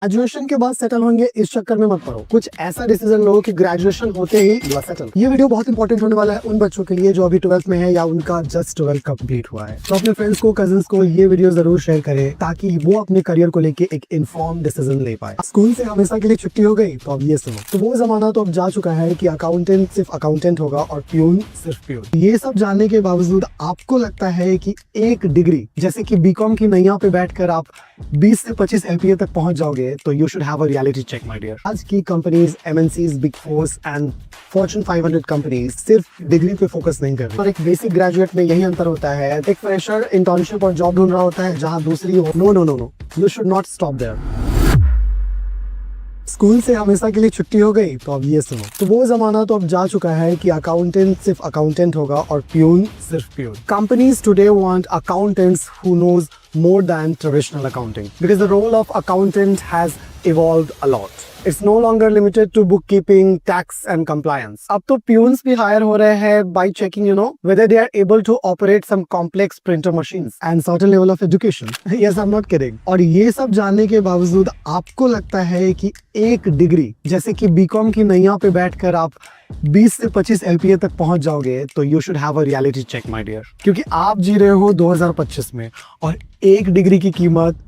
Graduation के बाद settle होंगे इस चक्कर में मत पड़ो। कुछ ऐसा डिसीजन लो कि ग्रेजुएशन होते ही यू आर सेटल। ये वीडियो बहुत इंपॉर्टेंट होने वाला है उन बच्चों के लिए जो अभी 12th में है या उनका जस्ट 12th कंप्लीट हुआ है। तो अपने फ्रेंड्स को, कजिन्स को ये वीडियो जरूर शेयर करें ताकि वो अपने करियर को लेके एक इन्फॉर्म डिसीजन ले पाए। स्कूल से हमेशा के लिए छुट्टी हो गई तो अब ये सुनो, तो वो जमाना तो अब जा चुका है कि अकाउंटेंट सिर्फ अकाउंटेंट होगा और प्यून सिर्फ प्यून। ये सब जानने के बावजूद आपको लगता है कि एक डिग्री जैसे कि बीकॉम की नैया पे बैठकर आप 20 से 25 LPA तक पहुंच जाओगे तो you should have a reality check my dear. आज की companies, MNCs, big fours and Fortune 500 companies सिर्फ डिग्री पे फोकस नहीं कर रही। और एक बेसिक ग्रेजुएट में यही अंतर होता है। एक फ्रेशर इंटर्नशिप और जॉब ढूंढ रहा होता है जहां दूसरी हो। No no no no, you should not stop there. School से हमेशा के लिए छुट्टी हो गई तो अब ये सुनो, तो वो जमाना तो अब जा चुका है कि अकाउंटेंट सिर्फ अकाउंटेंट होगा और प्यून सिर्फ peon. Companies today want accountants who knows more than traditional accounting because the role of accountant has evolved a lot. It's no longer limited to bookkeeping, tax and compliance. अब तो peons भी higher हो रहे हैं by checking, whether they are able to operate some complex printer machines and certain level of education. Yes, I'm not kidding. और ये सब जानने के बावजूद आपको लगता है कि एक डिग्री जैसे कि बीकॉम की नैया पे बैठकर आप 20 से 25 LPA तक पहुंच जाओगे तो you should have a reality check my dear, क्योंकि आप जी रहे हो 2025 में और एक डिग्री की कीमत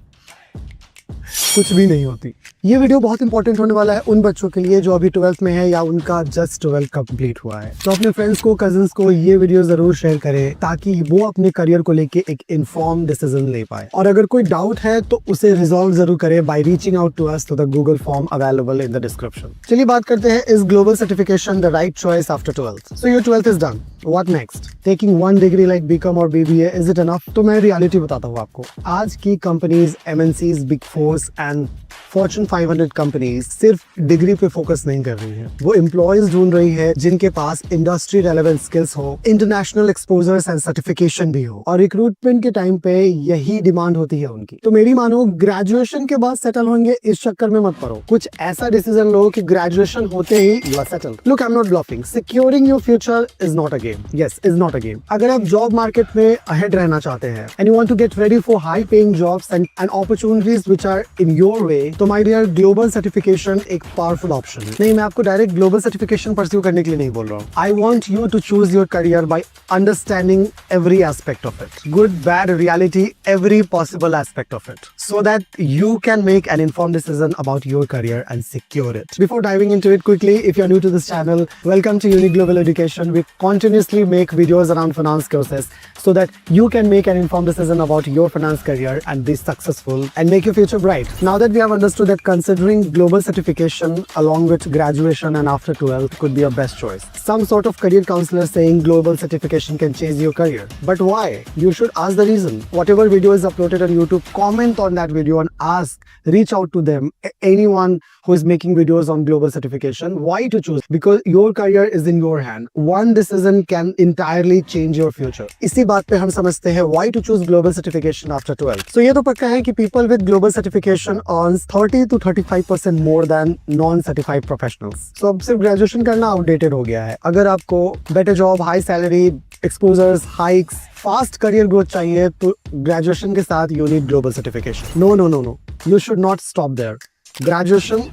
कुछ भी नहीं होती। ये वीडियो बहुत इंपॉर्टेंट होने वाला है उन बच्चों के लिए जो अभी 12th में है या उनका जस्ट 12th कंप्लीट हुआ है। तो अपने फ्रेंड्स को, कजिन्स को ये वीडियो जरूर शेयर करें ताकि वो अपने करियर को लेके एक इन्फॉर्म डिसीजन ले पाए। और अगर कोई डाउट है तो उसे रिजॉल्व जरूर करें by reaching out to us through the Google form available in the description. चलिए बात करते हैं, is global certification the right choice after 12th? So your 12th is done, what next? Taking one degree like BCom और BBA, is it enough? तो मैं reality बताता हूँ आपको। आज की companies, MNCs, big fours and Fortune 500 companies सिर्फ degree पे फोकस नहीं कर रही है। वो एम्प्लॉयज ढूंढ रही है जिनके पास इंडस्ट्री रेलेवेंट स्किल्स हो, इंटरनेशनल एक्सपोजर्स एंड सर्टिफिकेशन भी हो। और रिक्रूटमेंट के टाइम पे यही डिमांड होती है उनकी। तो मेरी मानो, ग्रेजुएशन के बाद सेटल होंगे इस चक्कर में मत पड़ो। कुछ ऐसा डिसीजन लो कि ग्रेजुएशन होते ही you are settle. Look, I am not bluffing. Securing your future is not a game. Yes, is not a game. अगर आप जॉब मार्केट में अहेड रहना चाहते हैं and you want to get ready for high paying jobs and opportunities which are in your way, तो my dear, global certification एक powerful option है। नहीं, मैं आपको डायरेक्ट ग्लोबल सर्टिफिकेशन परस्यू करने के लिए नहीं बोल रहा हूँ। I want you to choose your career by understanding every aspect of it, good, bad, reality, every possible aspect of it, so that you can make an informed decision about your career and secure it. Before diving into it quickly, if you're new to this channel, welcome to Unique Global Education. We continuously make videos around finance courses so that you can make an informed decision about your finance career and be successful and make your future bright. Now that we have understood that considering global certification along with graduation and after 12th could be a best choice. Some sort of career counselor saying global certification can change your career. But why? You should ask the reason. Whatever video is uploaded on YouTube, comment on that video and ask, reach out to them, anyone who is making videos on global certification, why to choose, because your career is in your hand. One decision can entirely change your future. इसी बात पे हम समझते हैं why to choose global certification after 12th. So ये तो पक्का है कि people with global certification earns 30 to 35% more than non-certified professionals. So अब सिर्फ ग्रेजुएशन करना outdated हो गया है। अगर आपको better job, high salary, exposures, hikes, fast career growth चाहिए तो ग्रेजुएशन के साथ you need global certification. No no no no, you should not stop there. Graduation,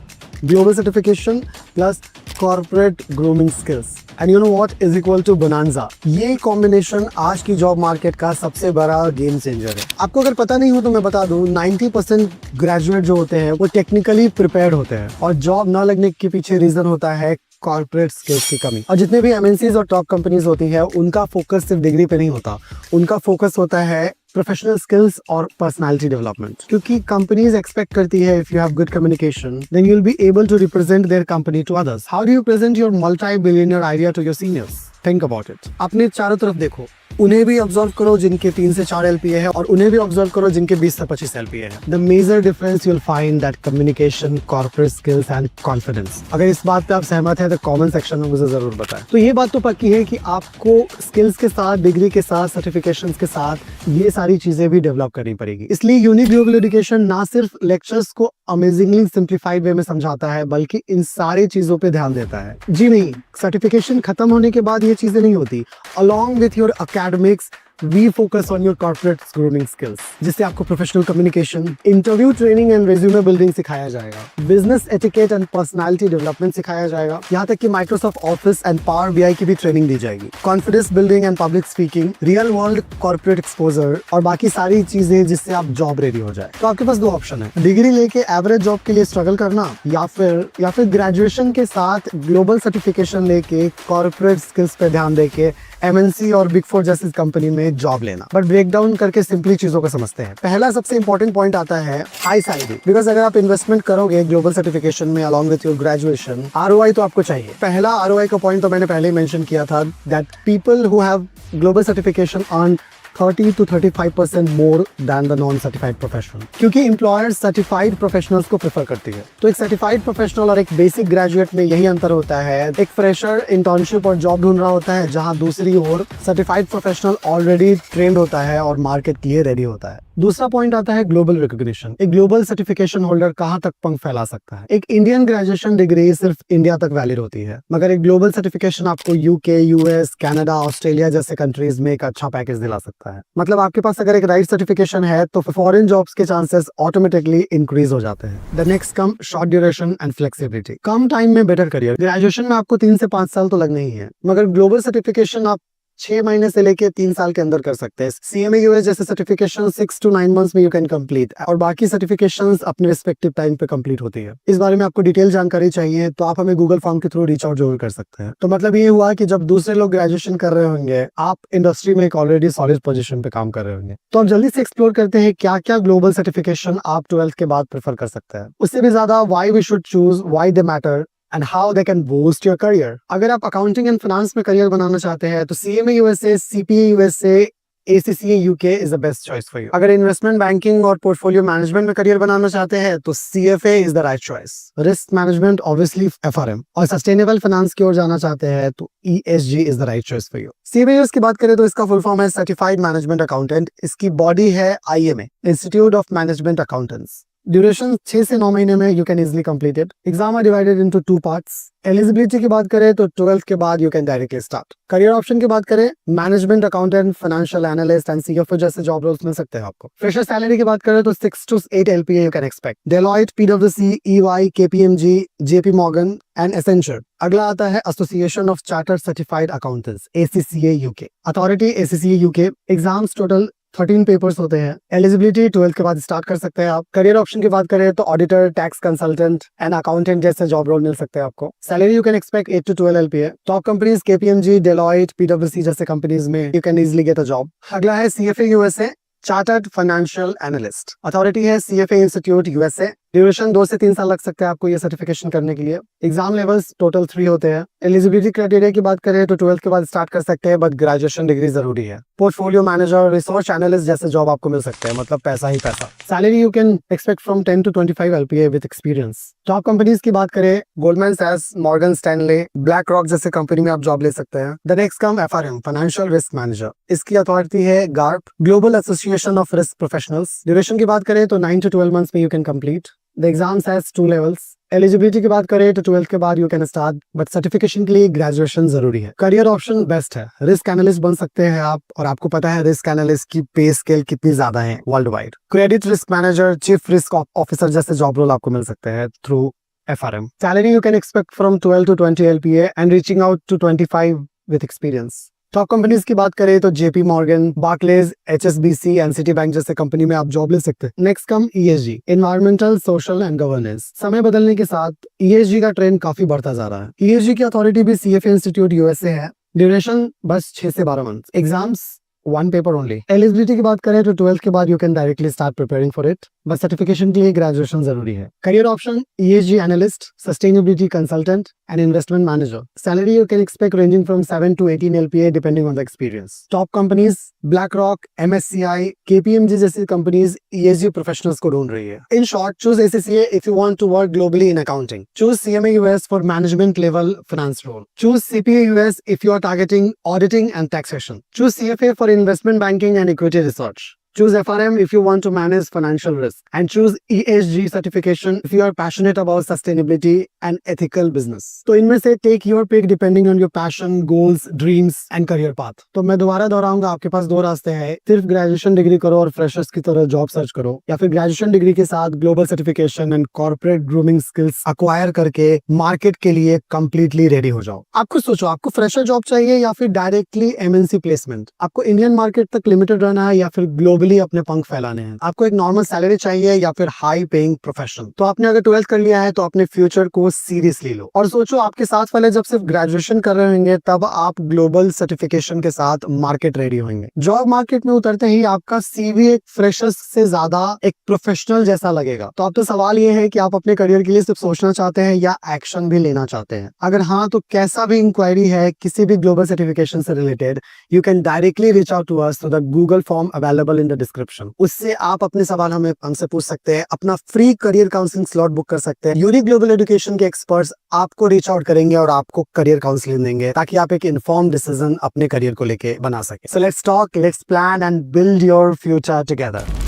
global certification plus corporate grooming skills and you know what is equal to bonanza. ये combination आज की job market का सबसे बड़ा game changer है। आपको अगर पता नहीं हो तो मैं बता दूं, 90% ग्रेजुएट जो होते हैं वो टेक्निकली प्रिपेयर्ड होते हैं और जॉब न लगने के पीछे रीजन होता है कॉर्पोरेट स्किल्स की कमी। और जितने भी MNCs और टॉप कंपनीज होती है उनका फोकस सिर्फ डिग्री पे नहीं होता, उनका फोकस होता है प्रोफेशनल स्किल्स और पर्सनालिटी डेवलपमेंट। क्योंकि कंपनीज एक्सपेक्ट करती है if you have good communication then you will be able to represent their company to others. How do you present your multibillionaire idea to your seniors? Think about it. अपने चारों तरफ देखो, उन्हें भी observe करो जिनके 3 से 4 LPA है और उन्हें भी ऑब्जर्व करो जिनके 20 से 25 LPA है। The major difference you will find that communication, corporate skills and confidence. अगर इस बात पे आप सहमत हैं तो कमेंट सेक्शन में मुझे जरूर बताएं। तो ये बात तो पक्की है कि आपको स्किल्स के साथ, डिग्री के साथ, सर्टिफिकेशंस के साथ ये सारी चीजें भी डेवलप करनी पड़ेगी। इसलिए यूनिक ग्लोबल एजुकेशन ना सिर्फ लेक्चर्स को अमेजिंगली सिंप्लीफाइड वे में समझाता है बल्कि इन सारी चीजों पे ध्यान देता है। जी नहीं, सर्टिफिकेशन खत्म होने के बाद ये चीजें नहीं होती। Along with your academics, we focus on your corporate grooming skills, जिससे आपको professional communication, interview training and resume building सिखाया जाएगा, business etiquette and personality development सिखाया जाएगा, यहाँ तक कि Microsoft Office and Power BI की भी ट्रेनिंग दी जाएगी, confidence building and public speaking, real world corporate exposure और बाकी सारी चीजें जिससे आप जॉब रेडी हो जाए। तो आपके पास दो ऑप्शन है, डिग्री लेके एवरेज जॉब के लिए स्ट्रगल करना या फिर ग्रेजुएशन के साथ ग्लोबल सर्टिफिकेशन लेके कॉर्पोरेट स्किल्स पे ध्यान देके एमएनसी और बिग फोर जैसी कंपनी में जॉब लेना। बट ब्रेक डाउन करके सिंपली चीजों को समझते हैं। पहला सबसे इंपॉर्टेंट पॉइंट आता है हाई सैलरी, बिकॉज अगर आप इन्वेस्टमेंट करोगे ग्लोबल सर्टिफिकेशन में along with your graduation, ROI तो आपको चाहिए। पहला आरओआई का पॉइंट तो मैंने पहले ही मेंशन किया था, that people who have global certification earn 30 to 35% more than the non-certified professional, क्योंकि एम्प्लॉयर सर्टिफाइड प्रोफेशनल्स को प्रेफर करती है। तो एक सर्टिफाइड प्रोफेशनल और एक बेसिक ग्रेजुएट में यही अंतर होता है। एक फ्रेशर इंटर्नशिप और जॉब ढूंढ रहा होता है, जहां दूसरी ओर सर्टिफाइड प्रोफेशनल ऑलरेडी ट्रेंड होता है और मार्केट के लिए रेडी होता है। दूसरा पॉइंट आता है ग्लोबल रिकॉग्निशन। एक ग्लोबल सर्टिफिकेशन होल्डर कहां तक पंख फैला सकता है। एक इंडियन ग्रेजुएशन डिग्री सिर्फ इंडिया तक वैलिड होती है, मगर एक ग्लोबल सर्टिफिकेशन आपको यूके, यूएस, कनाडा, ऑस्ट्रेलिया जैसे कंट्रीज में एक अच्छा पैकेज दिला सकता है। मतलब आपके पास अगर एक राइट सर्टिफिकेशन है तो फॉरेन जॉब्स के चांसेस ऑटोमेटिकली इंक्रीज हो जाते हैं। The next come short duration and flexibility. Come time में बेटर करियर। ग्रेजुएशन में आपको 3 से 5 साल तो लगने ही है, मगर ग्लोबल सर्टिफिकेशन आप 6 महीने से लेके 3 साल के अंदर कर सकते हैं। सीएमए यूएस जैसे सर्टिफिकेशन 6 to 9 मंथ्स में यू कैन कंप्लीट, और बाकी सर्टिफिकेशंस अपने रिस्पेक्टिव टाइम पे कंप्लीट होती है। इस बारे में आपको डिटेल जानकारी चाहिए तो आप हमें गूगल फॉर्म के थ्रू रीच आउट जरूर कर सकते हैं। तो मतलब ये हुआ कि जब दूसरे लोग ग्रेजुएशन कर रहे होंगे, आप इंडस्ट्री में एक ऑलरेडी सॉलिड पोजीशन पे काम कर रहे होंगे। तो अब जल्दी से एक्सप्लोर करते हैं क्या क्या ग्लोबल सर्टिफिकेशन आप 12th के बाद प्रेफर कर सकते हैं। उससे भी ज्यादा why we should choose, why they matter and how they can boost your career। अगर आप अकाउंटिंग एंड फाइनेंस में करियर बनाना चाहते हैं तो CMA USA, CPA USA, ACCA UK is the best choice for you। अगर इन्वेस्टमेंट बैंकिंग और portfolio management में करियर बनाना चाहते हैं तो CFA is the right choice। Risk management obviously FRM, और सस्टेनेबल फाइनेंस की ओर जाना चाहते हैं तो ESG is the right choice for you। CMAs की बात करें तो इसका फुल फॉर्म है सर्टिफाइड मैनेजमेंट अकाउंटेंट। इसकी बॉडी है IMA, institute of management accountants. Duration 6 से 9 महीने में you can easily complete it. Exam are divided into 2 parts. Eligibility की बात करें तो 12th के बाद you can directly start. Career option की बात करें, management accountant, financial analyst and CFO जैसे जॉब रोल्स मिल सकते हैं आपको। फ्रेशर सैलरी की बात करें तो 6 to 8 LPA you can expect. Deloitte, PwC, EY, KPMG, JP Morgan and Accenture. अगला आता है association of chartered certified accountants, ACCA UK। Authority ACCA UK। Exams total 13 papers होते हैं। एलिजिबिलिटी 12th के बाद स्टार्ट कर सकते हैं आप। करियर ऑप्शन की बात करें तो auditor, tax consultant and accountant जैसे जॉब रोल मिल सकते हैं आपको। Salary you can expect 8 to 12 LPA। Top companies KPMG, Deloitte, PwC जैसे कंपनीज में you can easily get a job. अगला है CFA USA, chartered financial analyst. Authority है CFA institute USA। Duration 2 से 3 साल लग सकते हैं आपको ये सर्टिफिकेशन करने के लिए। एग्जाम लेवल्स टोटल 3 होते हैं। एलिजिबिलिटी क्राइटेरिया की बात करें तो 12th के बाद स्टार्ट कर सकते हैं, बट ग्रेजुएशन डिग्री जरूरी है। पोर्टफोलियो मैनेजर, रिसर्च एनालिस्ट जैसे जॉब आपको मिल सकते हैं, मतलब पैसा ही पैसा। Salary you can expect from 10 to 25 LPA with experience. Top companies की बात करें, गोल्डमैन सैक्स, मॉर्गन स्टैनले, ब्लैक रॉक जैसे कंपनी में आप जॉब ले सकते हैं। The next come FRM, financial risk manager. इसकी अथॉरिटी है GARP, global association of risk professionals. Duration की बात करें तो 9 to 12 मंथ्स में you can complete. The exams has 2 levels. Eligibility की बात करें तो 12th के बाद you can start, but certification के लिए ग्रेजुएशन जरूरी है। करियर ऑप्शन बेस्ट है, रिस्क एनालिस्ट बन सकते हैं आप, और आपको पता है रिस्क एनालिस्ट की पे स्केल कितनी ज्यादा है world wide. Credit risk manager, chief risk officer जैसे जॉब रोल आपको मिल सकते हैं through FRM। Salary you can expect from 12 to 20 LPA and reaching out to 25 with experience. Top companies की बात करें तो JP Morgan, Barclays, HSBC and Citi bank जैसे कंपनी में आप जॉब ले सकते हैं। Next come ESG, environmental, social and governance. समय बदलने के साथ ESG का ट्रेंड काफी बढ़ता जा रहा है। ESG की अथॉरिटी भी CFA इंस्टीट्यूट USA है। ड्यूरेशन बस 6 से 12 month. Exams 1 paper only. Eligibility की बात करें तो 12th के बाद you can directly start preparing for it, but certification के लिए ग्रेजुएशन जरूरी है। Career option ESG analyst, sustainability consultant and investment manager. Salary you can expect ranging from 7 to 18 LPA depending on the experience. Top companies black rock, MSCI, KPMG जैसी companies ESG professionals को ढूंढ रही है। In short, choose ACCA if you want to work globally in accounting. Choose CMA US for management level finance role. Choose CPA US if you are targeting auditing and taxation. Choose CFA for investment banking and equity research. Choose FRM if you want to manage financial risk, and choose ESG certification if you are passionate about sustainability and ethical business. तो इनमें से take your pick depending on your passion, goals, dreams and career path. तो मैं दोबारा दोहराऊंगा, आपके पास दो रास्ते हैं, सिर्फ ग्रेजुएशन डिग्री करो और फ्रेशर्स की तरह जॉब सर्च करो, या फिर ग्रेजुएशन डिग्री के साथ global certification and corporate grooming skills acquire करके मार्केट के लिए कंप्लीटली रेडी हो जाओ। आपको सोचो, आपको फ्रेशर जॉब चाहिए या फिर डायरेक्टली एमएनसी प्लेसमेंट? आपको इंडियन मार्केट तक लिमिटेड रहना है या फिर ग्लोबली अपने पंख फैलाने हैं? आपको एक नॉर्मल सैलरी चाहिए या फिर हाई पेइंग प्रोफेशन? तो आपने अगर 12th कर लिया है तो अपने फ्यूचर को सीरियसली लो और सोचो, आपके साथ वाले जब सिर्फ ग्रेजुएशन कर रहे होंगे तब आप ग्लोबल सर्टिफिकेशन के साथ मार्केट रेडी होंगे। जॉब मार्केट में उतरते ही आपका सीवी एक फ्रेशर्स से ज्यादा एक प्रोफेशनल जैसा लगेगा। तो अब तो सवाल ये है कि आप अपने करियर के लिए सिर्फ सोचना चाहते हैं या एक्शन भी लेना चाहते हैं? अगर हाँ, तो कैसा भी इंक्वायरी है किसी भी ग्लोबल सर्टिफिकेशन से related, you can directly reach out to us through the Google form available in the description. उससे आप अपने सवाल हमसे पूछ सकते हैं, अपना free career counselling slot book कर सकते हैं। यूनिक ग्लोबल एजुकेशन के एक्सपर्ट्स आपको रीच आउट करेंगे और आपको करियर काउंसलिंग देंगे ताकि आप एक इन्फॉर्म डिसीजन अपने करियर को लेके बना सके। So let's talk, let's plan and build your future together.